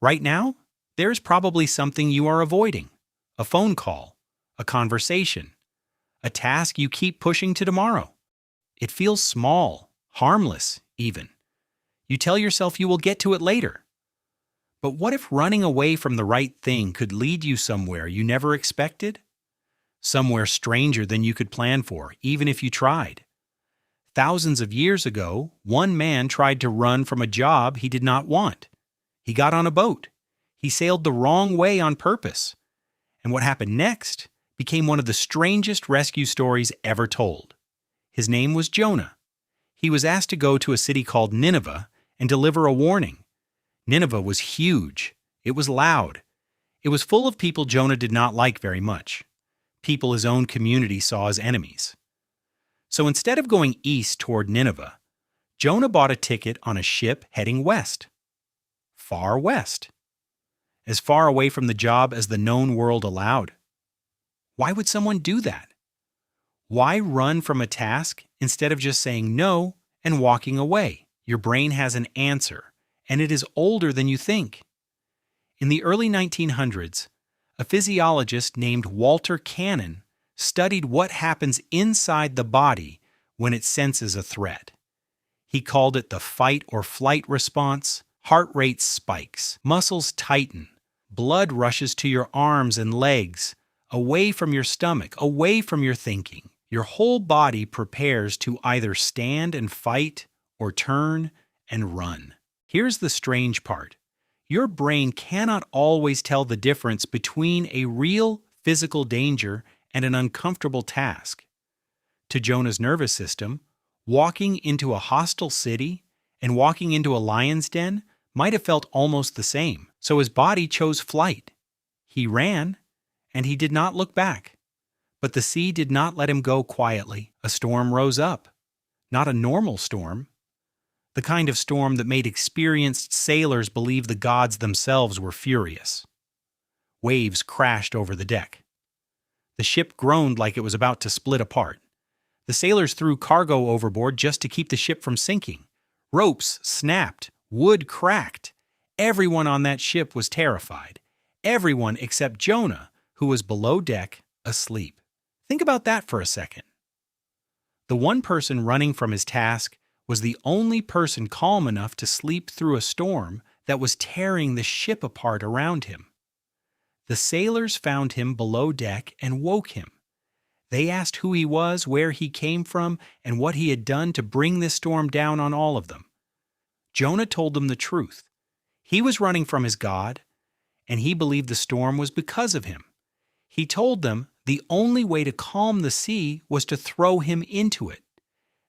Right now, there's probably something you are avoiding: a phone call, a conversation, a task you keep pushing to tomorrow. It feels small, harmless, even. You tell yourself you will get to it later. But what if running away from the right thing could lead you somewhere you never expected? Somewhere stranger than you could plan for, even if you tried. Thousands of years ago, one man tried to run from a job he did not want. He got on a boat. He sailed the wrong way on purpose. And what happened next became one of the strangest rescue stories ever told. His name was Jonah. He was asked to go to a city called Nineveh and deliver a warning. Nineveh was huge. It was loud. It was full of people Jonah did not like very much. People his own community saw as enemies. So instead of going east toward Nineveh, Jonah bought a ticket on a ship heading west. Far west. As far away from the job as the known world allowed. Why would someone do that? Why run from a task instead of just saying no and walking away? Your brain has an answer, and it is older than you think. In the early 1900s, a physiologist named Walter Cannon studied what happens inside the body when it senses a threat. He called it the fight or flight response. Heart rate spikes, muscles tighten, blood rushes to your arms and legs, away from your stomach, away from your thinking. Your whole body prepares to either stand and fight or turn and run. Here's the strange part. Your brain cannot always tell the difference between a real physical danger and an uncomfortable task. To Jonah's nervous system, walking into a hostile city and walking into a lion's den might have felt almost the same, so his body chose flight. He ran, and he did not look back. But the sea did not let him go quietly. A storm rose up. Not a normal storm. The kind of storm that made experienced sailors believe the gods themselves were furious. Waves crashed over the deck. The ship groaned like it was about to split apart. The sailors threw cargo overboard just to keep the ship from sinking. Ropes snapped. Wood cracked. Everyone on that ship was terrified. Everyone except Jonah, who was below deck, asleep. Think about that for a second. The one person running from his task was the only person calm enough to sleep through a storm that was tearing the ship apart around him. The sailors found him below deck and woke him. They asked who he was, where he came from, and what he had done to bring this storm down on all of them. Jonah told them the truth. He was running from his God, and he believed the storm was because of him. He told them the only way to calm the sea was to throw him into it.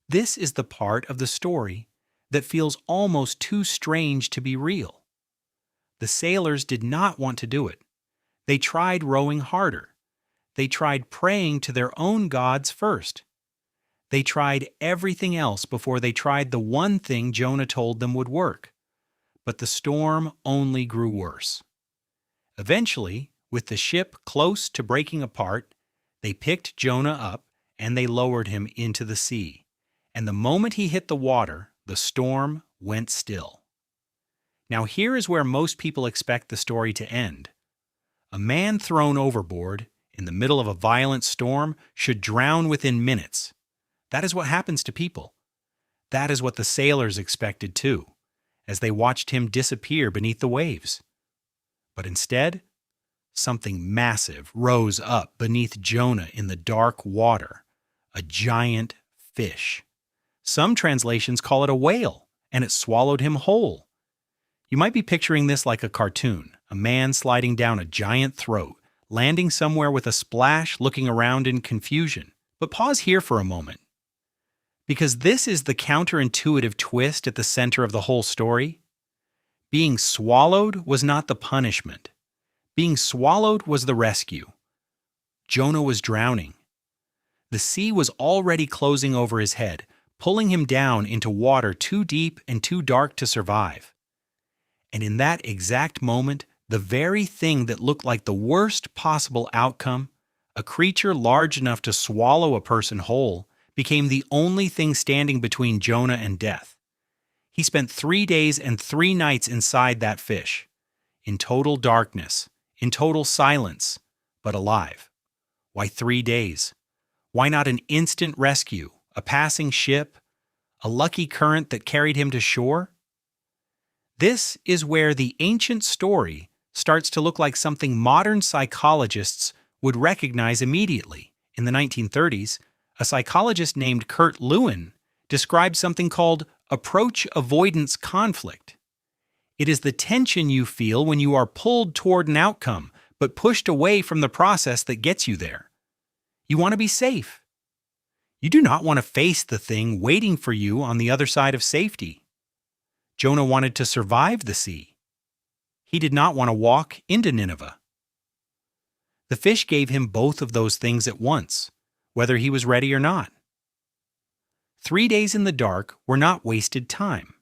This is the part of the story that feels almost too strange to be real. The sailors did not want to do it. They tried rowing harder. They tried praying to their own gods first. They tried everything else before they tried the one thing Jonah told them would work. But the storm only grew worse. Eventually, with the ship close to breaking apart, they picked Jonah up and they lowered him into the sea. And the moment he hit the water, the storm went still. Now here is where most people expect the story to end. A man thrown overboard in the middle of a violent storm should drown within minutes. That is what happens to people. That is what the sailors expected too, as they watched him disappear beneath the waves. But instead, something massive rose up beneath Jonah in the dark water, a giant fish. Some translations call it a whale, and it swallowed him whole. You might be picturing this like a cartoon, a man sliding down a giant throat, landing somewhere with a splash, looking around in confusion. But pause here for a moment. Because this is the counterintuitive twist at the center of the whole story. Being swallowed was not the punishment. Being swallowed was the rescue. Jonah was drowning. The sea was already closing over his head, pulling him down into water too deep and too dark to survive. And in that exact moment, the very thing that looked like the worst possible outcome, a creature large enough to swallow a person whole, became the only thing standing between Jonah and death. He spent 3 days and 3 nights inside that fish. in total darkness, in total silence, but alive. Why 3 days? Why not an instant rescue, a passing ship, a lucky current that carried him to shore? This is where the ancient story starts to look like something modern psychologists would recognize immediately. In the 1930s, a psychologist named Kurt Lewin described something called approach avoidance conflict. It is the tension you feel when you are pulled toward an outcome, but pushed away from the process that gets you there. You want to be safe. You do not want to face the thing waiting for you on the other side of safety. Jonah wanted to survive the sea. He did not want to walk into Nineveh. The fish gave him both of those things at once, whether he was ready or not. 3 days in the dark were not wasted time.